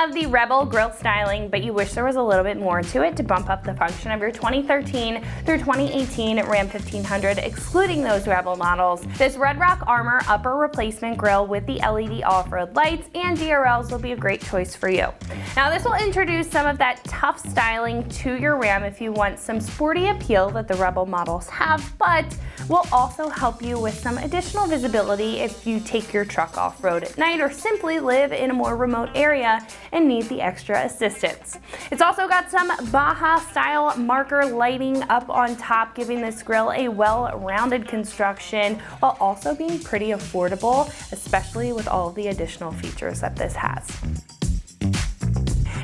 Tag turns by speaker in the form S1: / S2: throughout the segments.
S1: of the Rebel grill styling, but you wish there was a little bit more to it to bump up the function of your 2013 through 2018 Ram 1500, excluding those Rebel models, this Red Rock Armor upper replacement grill with the LED off-road lights and DRLs will be a great choice for you. Now this will introduce some of that tough styling to your Ram if you want some sporty appeal that the Rebel models have, but will also help you with some additional visibility if you take your truck off-road at night or simply live in a more remote area and need the extra assistance. It's also got some Baja style marker lighting up on top, giving this grill a well-rounded construction while also being pretty affordable, especially with all of the additional features that this has.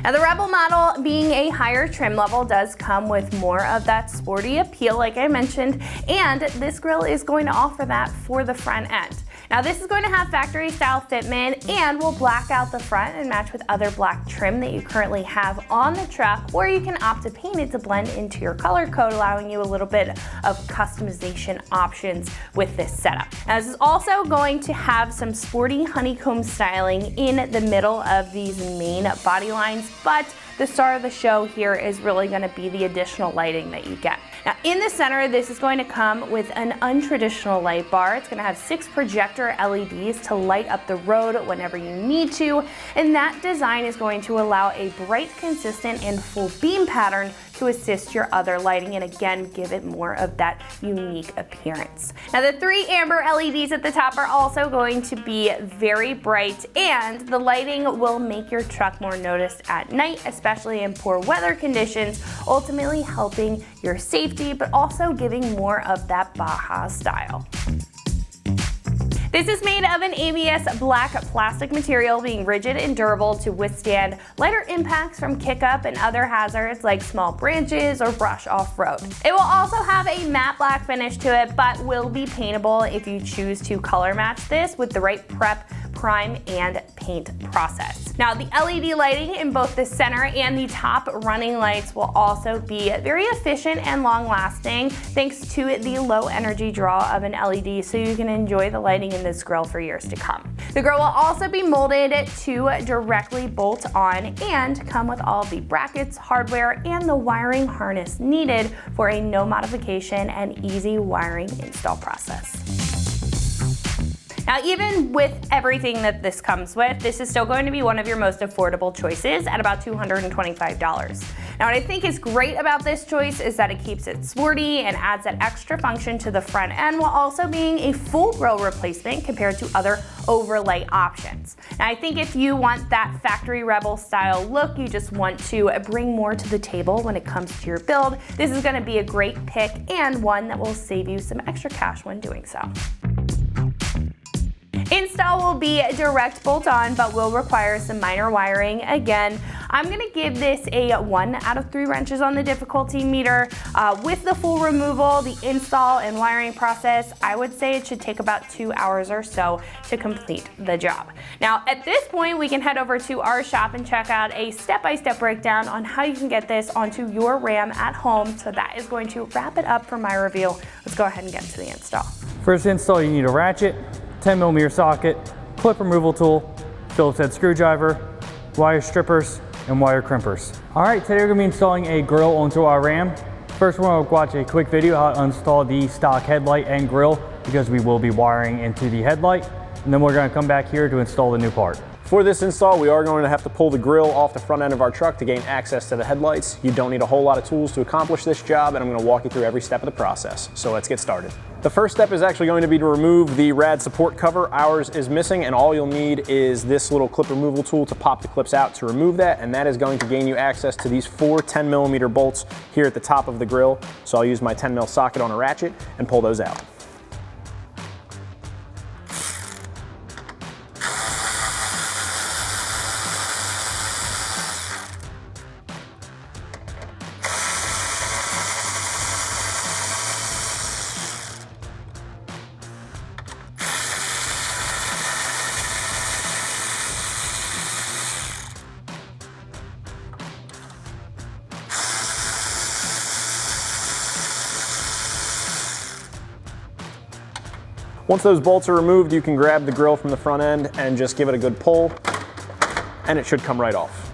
S1: Now the Rebel model, being a higher trim level, does come with more of that sporty appeal like I mentioned, and this grill is going to offer that for the front end. Now this is going to have factory style fitment and will black out the front and match with other black trim that you currently have on the truck, or you can opt to paint it to blend into your color code, allowing you a little bit of customization options with this setup. Now this is also going to have some sporty honeycomb styling in the middle of these main body lines, but the star of the show here is really going to be the additional lighting that you get. Now in the center, this is going to come with an untraditional light bar. It's going to have 6 projector LEDs to light up the road whenever you need to, and that design is going to allow a bright, consistent, and full beam pattern to assist your other lighting and again give it more of that unique appearance. Now the 3 amber LEDs at the top are also going to be very bright, and the lighting will make your truck more noticed at night, especially in poor weather conditions, ultimately helping your safety but also giving more of that Baja style. This is made of an ABS black plastic material, being rigid and durable to withstand lighter impacts from kick-up and other hazards like small branches or brush off-road. It will also have a matte black finish to it, but will be paintable if you choose to color match this with the right prep, prime, and paint process. Now the LED lighting in both the center and the top running lights will also be very efficient and long lasting thanks to the low energy draw of an LED, so you can enjoy the lighting in this grill for years to come. The grill will also be molded to directly bolt on and come with all the brackets, hardware, and the wiring harness needed for a no modification and easy wiring install process. Now, even with everything that this comes with, this is still going to be one of your most affordable choices at about $225. Now, what I think is great about this choice is that it keeps it sporty and adds that extra function to the front end while also being a full grill replacement compared to other overlay options. Now, I think if you want that factory Rebel style look, you just want to bring more to the table when it comes to your build, this is going to be a great pick and one that will save you some extra cash when doing so. Install will be direct bolt on, but will require some minor wiring. Again, I'm going to give this a 1 out of 3 wrenches on the difficulty meter. With the full removal, the install and wiring process, I would say it should take about 2 hours or so to complete the job. Now, at this point, we can head over to our shop and check out a step-by-step breakdown on how you can get this onto your Ram at home. So that is going to wrap it up for my review. Let's go ahead and get to the install.
S2: First install, you need a ratchet, 10mm socket, clip removal tool, Phillips head screwdriver, wire strippers, and wire crimpers. All right, today we're gonna be installing a grill onto our Ram. First, we're gonna watch a quick video how to install the stock headlight and grill, because we will be wiring into the headlight, and then we're gonna come back here to install the new part.
S3: For this install, we are going to have to pull the grill off the front end of our truck to gain access to the headlights. You don't need a whole lot of tools to accomplish this job, and I'm going to walk you through every step of the process. So let's get started. The first step is actually going to be to remove the rad support cover. Ours is missing, and all you'll need is this little clip removal tool to pop the clips out to remove that, and that is going to gain you access to these 4 10mm bolts here at the top of the grill. So I'll use my 10mm socket on a ratchet and pull those out. Once those bolts are removed, you can grab the grill from the front end and just give it a good pull, and it should come right off.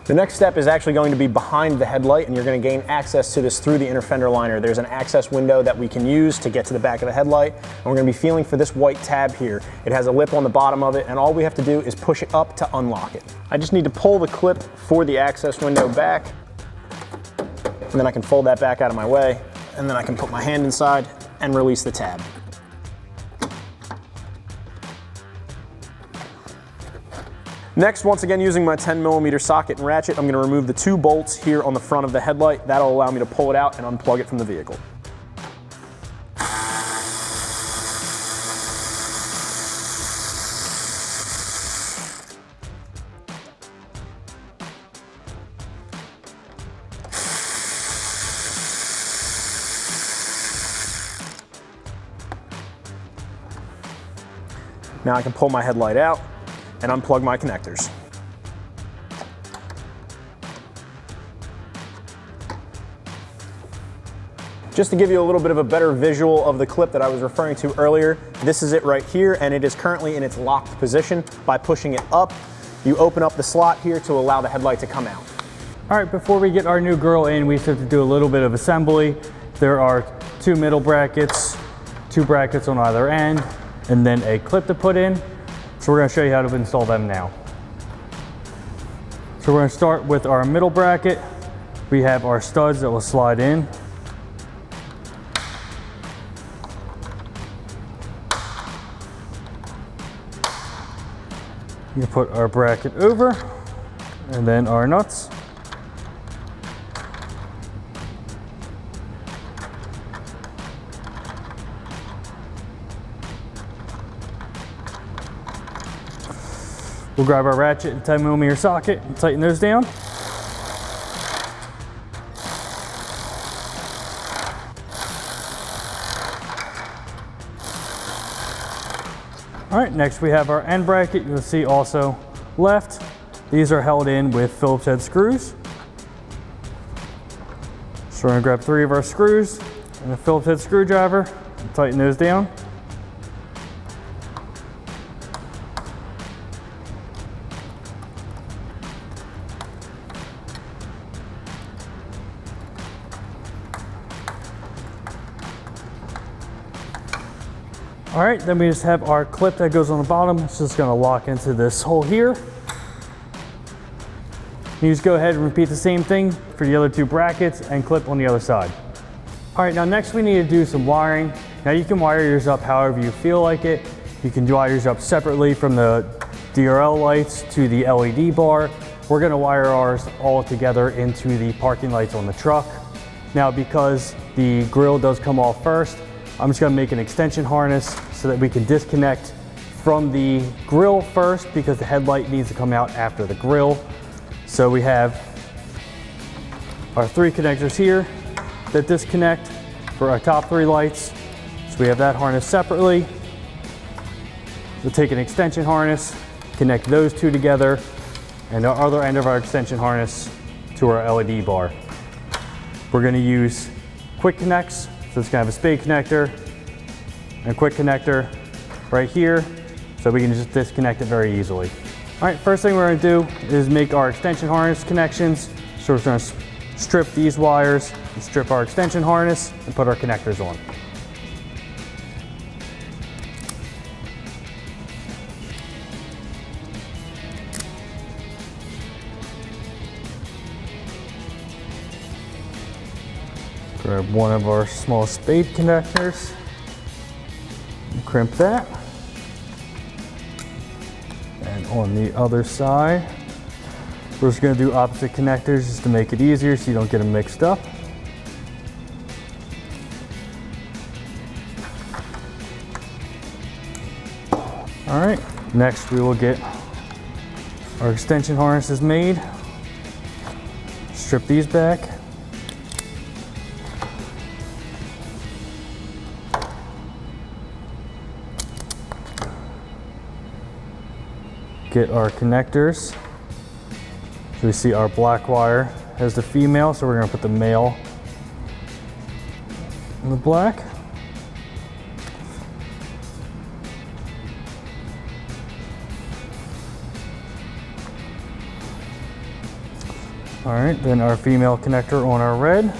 S3: The next step is actually going to be behind the headlight, and you're going to gain access to this through the inner fender liner. There's an access window that we can use to get to the back of the headlight, and we're going to be feeling for this white tab here. It has a lip on the bottom of it, and all we have to do is push it up to unlock it. I just need to pull the clip for the access window back, and then I can fold that back out of my way, and then I can put my hand inside and release the tab. Next, once again, using my 10mm socket and ratchet, I'm going to remove the 2 bolts here on the front of the headlight. That'll allow me to pull it out and unplug it from the vehicle. Now I can pull my headlight out and unplug my connectors. Just to give you a little bit of a better visual of the clip that I was referring to earlier, this is it right here, and it is currently in its locked position. By pushing it up, you open up the slot here to allow the headlight to come out.
S2: All right, before we get our new grille in, we have to do a little bit of assembly. There are 2 middle brackets, 2 brackets on either end, and then a clip to put in. So we're going to show you how to install them now. So we're going to start with our middle bracket. We have our studs that will slide in. You put our bracket over, and then our nuts. We'll grab our ratchet and 10mm socket and tighten those down. All right, next we have our end bracket. You'll see also left. These are held in with Phillips head screws. So we're gonna grab 3 of our screws and a Phillips head screwdriver and tighten those down. All right, then we just have our clip that goes on the bottom. It's just gonna lock into this hole here. You just go ahead and repeat the same thing for the other 2 brackets and clip on the other side. All right, now next we need to do some wiring. Now you can wire yours up however you feel like it. You can wire yours up separately from the DRL lights to the LED bar. We're gonna wire ours all together into the parking lights on the truck. Now because the grille does come off first, I'm just gonna make an extension harness so that we can disconnect from the grille first because the headlight needs to come out after the grille. So we have our 3 connectors here that disconnect for our top 3 lights. So we have that harness separately. We'll take an extension harness, connect those 2 together, and the other end of our extension harness to our LED bar. We're gonna use quick connects. So it's gonna have a spade connector and a quick connector right here, so we can just disconnect it very easily. All right, first thing we're gonna do is make our extension harness connections. So we're gonna strip these wires, and strip our extension harness, and put our connectors on. Grab one of our small spade connectors and crimp that. And on the other side, we're just going to do opposite connectors just to make it easier so you don't get them mixed up. All right, next we will get our extension harnesses made. Strip these back. Get our connectors. So we see our black wire has the female, so we're gonna put the male in the black. All right, then our female connector on our red.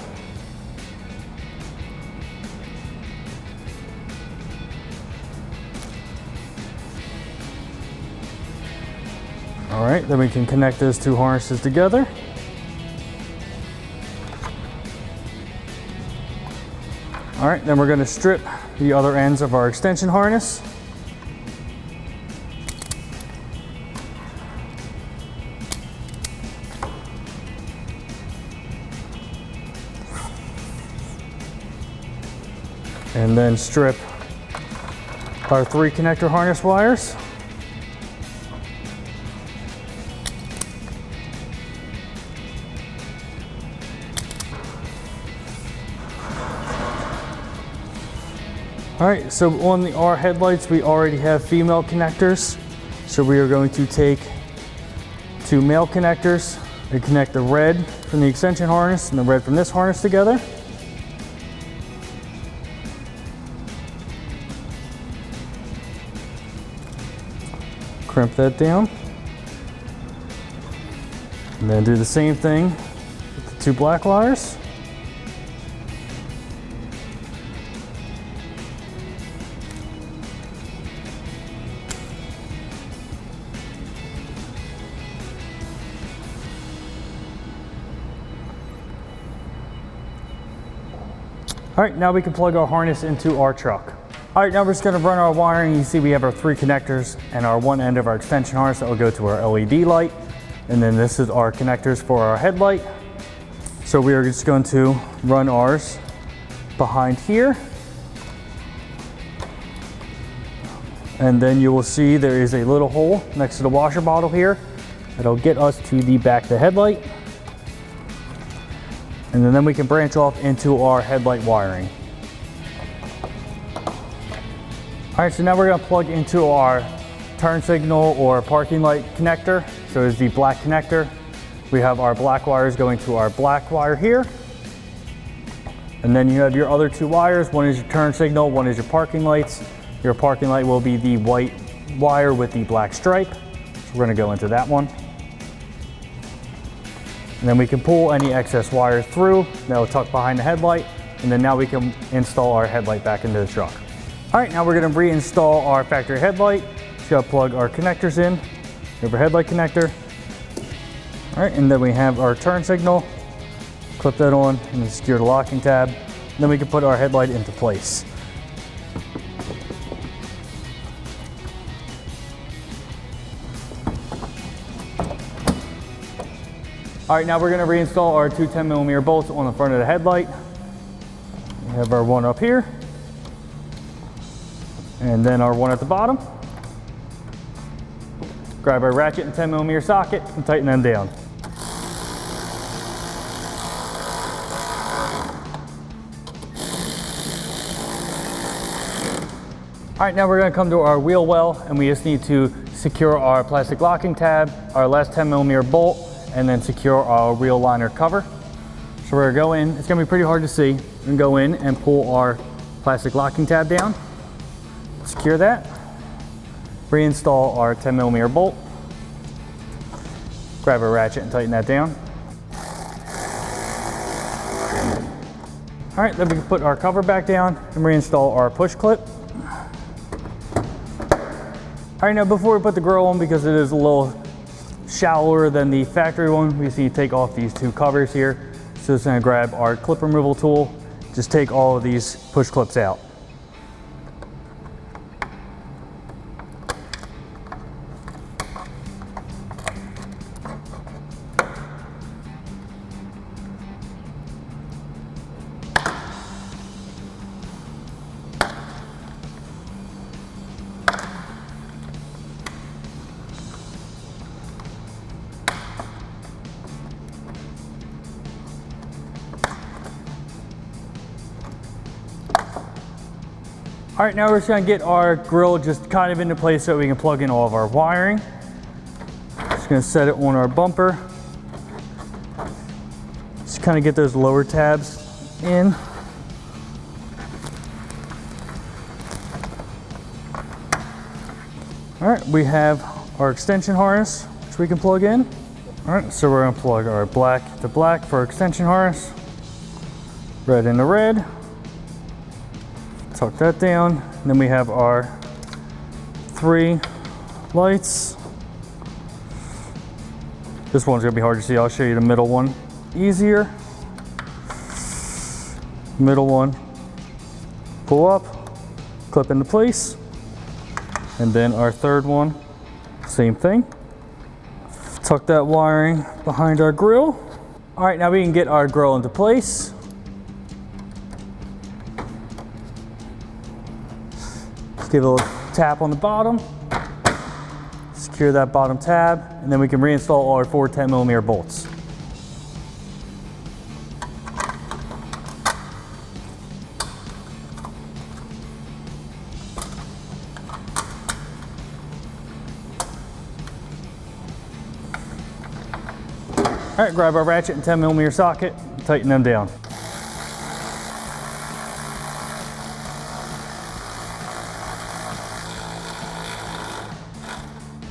S2: All right, then we can connect those two harnesses together. All right, then we're going to strip the other ends of our extension harness. And then strip our 3 connector harness wires. All right, so on our headlights, we already have female connectors. So we are going to take 2 male connectors and connect the red from the extension harness and the red from this harness together. Crimp that down. And then do the same thing with the 2 black wires. All right, now we can plug our harness into our truck. All right, now we're just gonna run our wiring. You see we have our 3 connectors and our one end of our extension harness that will go to our LED light. And then this is our connectors for our headlight. So we are just going to run ours behind here. And then you will see there is a little hole next to the washer bottle here. That'll get us to the back of the headlight. And then we can branch off into our headlight wiring. All right, so now we're gonna plug into our turn signal or parking light connector. So it's the black connector. We have our black wires going to our black wire here. And then you have your other 2 wires. One is your turn signal, one is your parking lights. Your parking light will be the white wire with the black stripe. So we're gonna go into that one. And then we can pull any excess wires through. That'll tuck behind the headlight. And then now we can install our headlight back into the truck. All right, now we're gonna reinstall our factory headlight. Just gotta plug our connectors in. We have our headlight connector. All right, and then we have our turn signal. Clip that on and then secure the locking tab. And then we can put our headlight into place. All right, now we're gonna reinstall our 2 10mm bolts on the front of the headlight. We have our one up here, and then our one at the bottom. Grab our ratchet and 10mm socket and tighten them down. All right, now we're gonna come to our wheel well, and we just need to secure our plastic locking tab, our last 10mm bolt, and then secure our wheel liner cover. So we're gonna go in, it's gonna be pretty hard to see. We're gonna go in and pull our plastic locking tab down, secure that, reinstall our 10mm bolt, grab a ratchet and tighten that down. All right, then we can put our cover back down and reinstall our push clip. All right, now before we put the grill on, because it is a little shallower than the factory one, we just need to take off these 2 covers here. So just gonna grab our clip removal tool, just take all of these push clips out. All right, now we're just gonna get our grill just kind of into place so we can plug in all of our wiring. Just gonna set it on our bumper. Just kind of get those lower tabs in. All right, we have our extension harness, which we can plug in. All right, so we're gonna plug our black to black for our extension harness, red into red, tuck that down, and then we have our 3 lights. This one's gonna be hard to see. I'll show you the middle one easier. Middle one, pull up, clip into place. And then our third one, same thing. Tuck that wiring behind our grill. All right, now we can get our grill into place. Just give it a little tap on the bottom. Secure that bottom tab, and then we can reinstall all our 4 10mm bolts. All right, grab our ratchet and 10mm socket, tighten them down.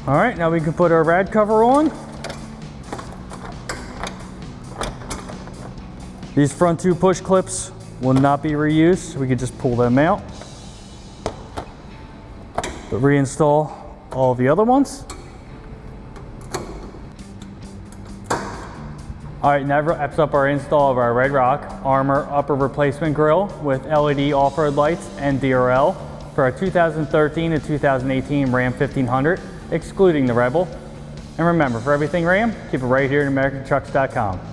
S2: All right, now we can put our rad cover on. These front 2 push clips will not be reused, so we can just pull them out. But reinstall all the other ones. All right, now that wraps up our install of our Red Rock Armor upper replacement grill with LED off-road lights and DRL for our 2013 and 2018 Ram 1500, excluding the Rebel. And remember, for everything Ram, keep it right here at AmericanTrucks.com.